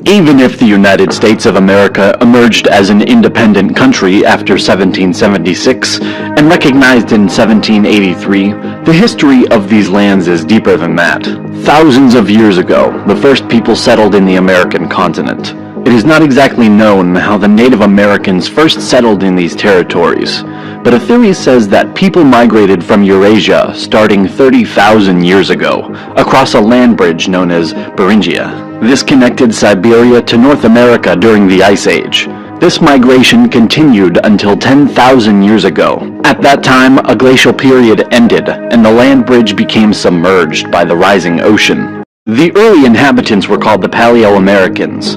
Even if the United States of America emerged as an independent country after 1776 and recognized in 1783, the history of these lands is deeper than that. Thousands of years ago, the first people settled in the American continent. It is not exactly known how the Native Americans first settled in these territories, but a theory says that people migrated from Eurasia starting 30,000 years ago across a land bridge known as Beringia. This connected Siberia to North America during the Ice Age. This migration continued until 10,000 years ago. At that time, a glacial period ended, and the land bridge became submerged by the rising ocean. The early inhabitants were called the Paleo-Americans.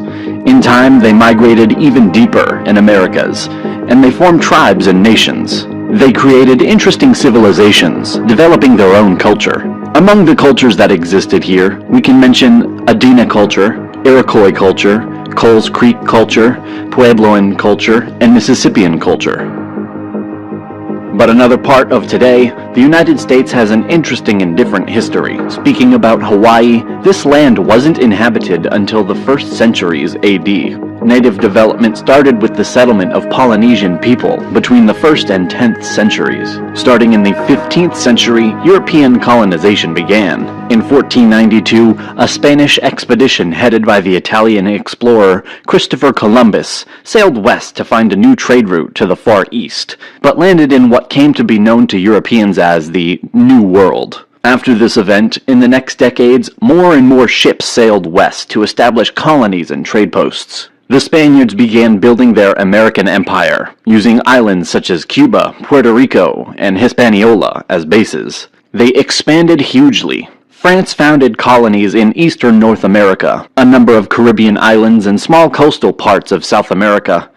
In time, they migrated even deeper in Americas, and they formed tribes and nations. They created interesting civilizations, developing their own culture. Among the cultures that existed here, we can mention Adena culture, Iroquois culture, Coles Creek culture, Puebloan culture, and Mississippian culture. But another part of today, the United States has an interesting and different history. Speaking about Hawaii, this land wasn't inhabited until the 1st centuries AD. Native development started with the settlement of Polynesian people between the 1st and 10th centuries. Starting in the 15th century, European colonization began. In 1492, a Spanish expedition headed by the Italian explorer Christopher Columbus sailed west to find a new trade route to the Far East, but landed in what came to be known to Europeans as the New World. After this event, in the next decades, more and more ships sailed west to establish colonies and trade posts. The Spaniards began building their American empire, using islands such as Cuba, Puerto Rico, and Hispaniola as bases. They expanded hugely. France founded colonies in eastern North America, a number of Caribbean islands, and small coastal parts of South America.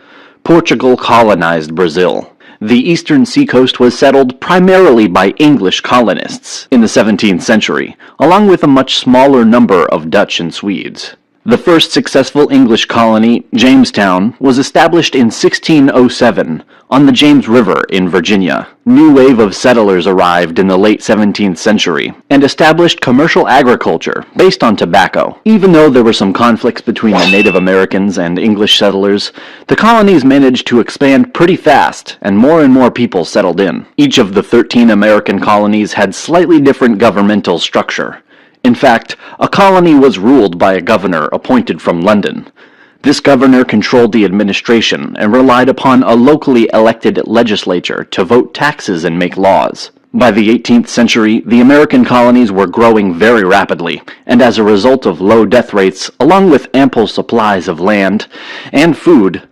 Portugal colonized Brazil. The eastern seacoast was settled primarily by English colonists in the 17th century, along with a much smaller number of Dutch and Swedes. The first successful English colony, Jamestown, was established in 1607 on the James River in Virginia. New wave of settlers arrived in the late 17th century and established commercial agriculture based on tobacco. Even though there were some conflicts between the Native Americans and English settlers, the colonies managed to expand pretty fast and more people settled in. Each of the 13 American colonies had slightly different governmental structure. In fact, a colony was ruled by a governor appointed from London. This governor controlled the administration and relied upon a locally elected legislature to vote taxes and make laws. By the 18th century, the American colonies were growing very rapidly, and as a result of low death rates, along with ample supplies of land and food,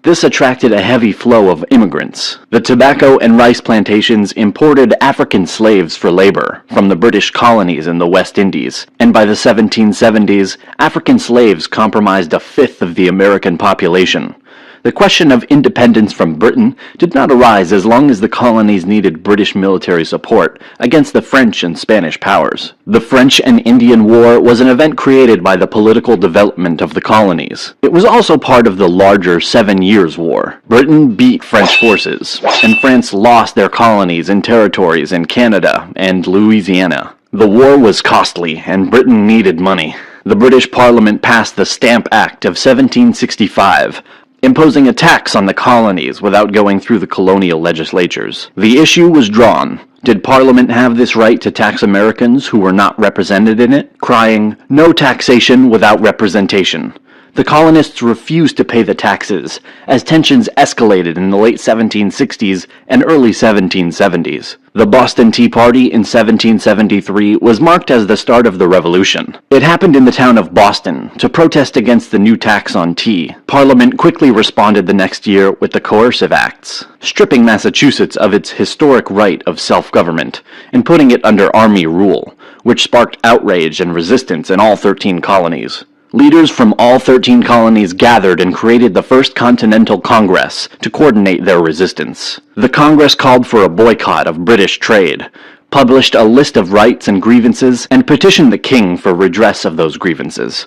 this attracted a heavy flow of immigrants. The tobacco and rice plantations imported African slaves for labor from the British colonies in the West Indies, and by the 1770s, African slaves comprised a fifth of the American population. The question of independence from Britain did not arise as long as the colonies needed British military support against the French and Spanish powers. The French and Indian War was an event created by the political development of the colonies. It was also part of the larger 7 Years' War. Britain beat French forces, and France lost their colonies and territories in Canada and Louisiana. The war was costly, and Britain needed money. The British Parliament passed the Stamp Act of 1765, imposing a tax on the colonies without going through the colonial legislatures. The issue was drawn. Did Parliament have this right to tax Americans who were not represented in it? Crying, "No taxation without representation." The colonists refused to pay the taxes, as tensions escalated in the late 1760s and early 1770s. The Boston Tea Party in 1773 was marked as the start of the Revolution. It happened in the town of Boston to protest against the new tax on tea. Parliament quickly responded the next year with the Coercive Acts, stripping Massachusetts of its historic right of self-government and putting it under army rule, which sparked outrage and resistance in all 13 colonies. Leaders from all 13 colonies gathered and created the First Continental Congress to coordinate their resistance. The Congress called for a boycott of British trade, published a list of rights and grievances, and petitioned the king for redress of those grievances.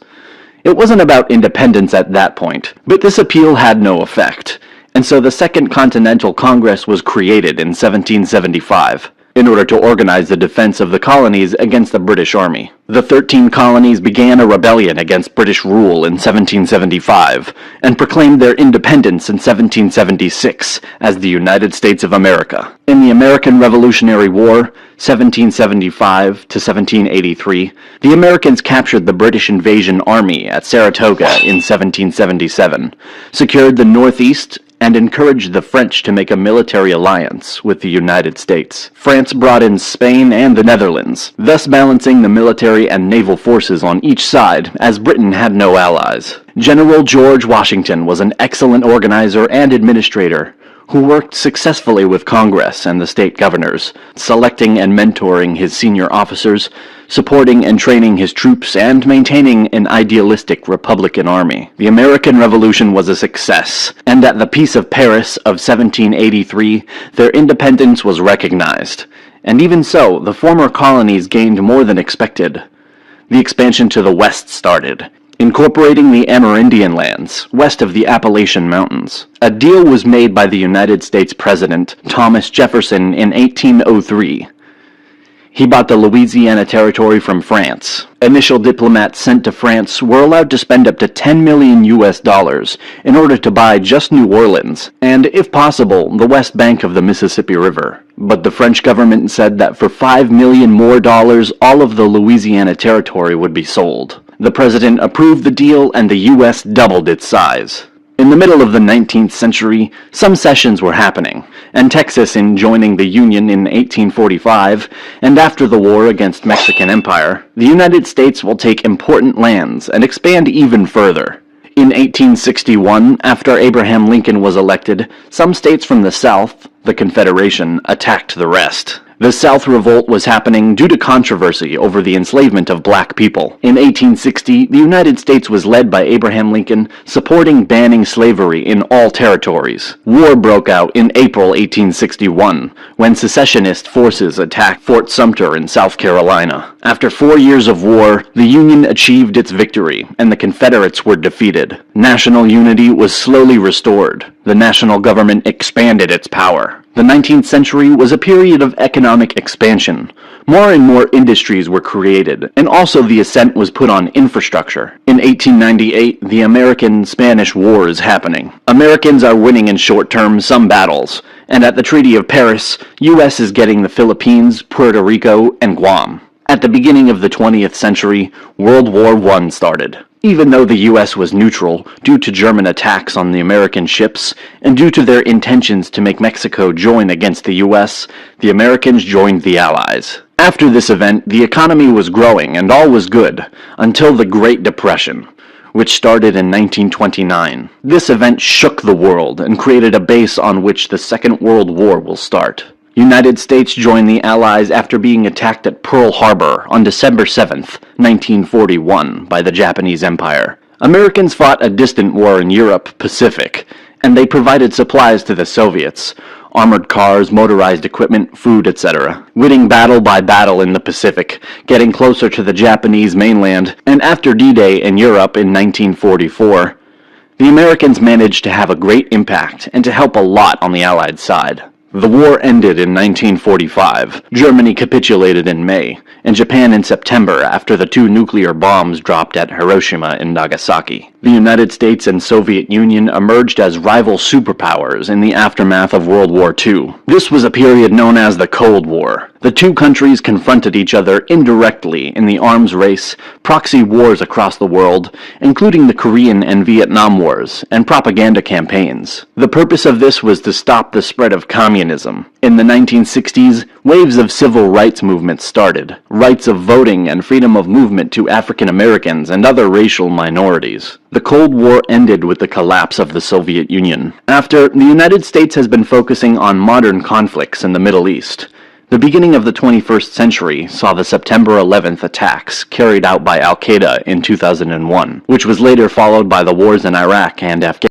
It wasn't about independence at that point, but this appeal had no effect, and so the Second Continental Congress was created in 1775. in order to organize the defense of the colonies against the British Army. The 13 colonies began a rebellion against British rule in 1775 and proclaimed their independence in 1776 as the United States of America. In the American Revolutionary War, 1775 to 1783, the Americans captured the British invasion army at Saratoga in 1777, secured the Northeast, and encouraged the French to make a military alliance with the United States. France brought in Spain and the Netherlands, thus balancing the military and naval forces on each side, as Britain had no allies. General George Washington was an excellent organizer and administrator, who worked successfully with Congress and the state governors, selecting and mentoring his senior officers, supporting and training his troops, and maintaining an idealistic Republican army. The American Revolution was a success, and at the Peace of Paris of 1783, their independence was recognized. And even so, the former colonies gained more than expected. The expansion to the west started, incorporating the Amerindian lands west of the Appalachian Mountains. A deal was made by the United States President Thomas Jefferson in 1803. He bought the Louisiana Territory from France. Initial diplomats sent to France were allowed to spend up to $10 million in order to buy just New Orleans, and, if possible, the west bank of the Mississippi River. But the French government said that for $5 million more, all of the Louisiana Territory would be sold. The president approved the deal, and the U.S. doubled its size. In the middle of the 19th century, some cessions were happening, and Texas in joining the Union in 1845, and after the war against Mexican Empire, the United States will take important lands and expand even further. In 1861, after Abraham Lincoln was elected, some states from the South, the Confederation, attacked the rest. The South Revolt was happening due to controversy over the enslavement of black people. In 1860, the United States was led by Abraham Lincoln, supporting banning slavery in all territories. War broke out in April 1861, when secessionist forces attacked Fort Sumter in South Carolina. After 4 years of war, the Union achieved its victory, and the Confederates were defeated. National unity was slowly restored. The national government expanded its power. The 19th century was a period of economic expansion. More and more industries were created, and also the accent was put on infrastructure. In 1898, the American-Spanish War is happening. Americans are winning in short term some battles, and at the Treaty of Paris, U.S. is getting the Philippines, Puerto Rico, and Guam. At the beginning of the 20th century, World War I started. Even though the U.S. was neutral due to German attacks on the American ships and due to their intentions to make Mexico join against the U.S., the Americans joined the Allies. After this event, the economy was growing and all was good, until the Great Depression, which started in 1929. This event shook the world and created a base on which the Second World War will start. United States joined the Allies after being attacked at Pearl Harbor on December 7, 1941, by the Japanese Empire. Americans fought a distant war in Europe, Pacific, and they provided supplies to the Soviets, armored cars, motorized equipment, food, etc. Winning battle by battle in the Pacific, getting closer to the Japanese mainland, and after D-Day in Europe in 1944, the Americans managed to have a great impact and to help a lot on the Allied side. The war ended in 1945. Germany capitulated in May, and Japan in September after the 2 nuclear bombs dropped at Hiroshima and Nagasaki. The United States and Soviet Union emerged as rival superpowers in the aftermath of World War II. This was a period known as the Cold War. The two countries confronted each other indirectly in the arms race, proxy wars across the world, including the Korean and Vietnam Wars, and propaganda campaigns. The purpose of this was to stop the spread of communism. In the 1960s, waves of civil rights movements started, rights of voting and freedom of movement to African Americans and other racial minorities. The Cold War ended with the collapse of the Soviet Union. After, the United States has been focusing on modern conflicts in the Middle East. The beginning of the 21st century saw the September 11th attacks carried out by Al-Qaeda in 2001, which was later followed by the wars in Iraq and Afghanistan.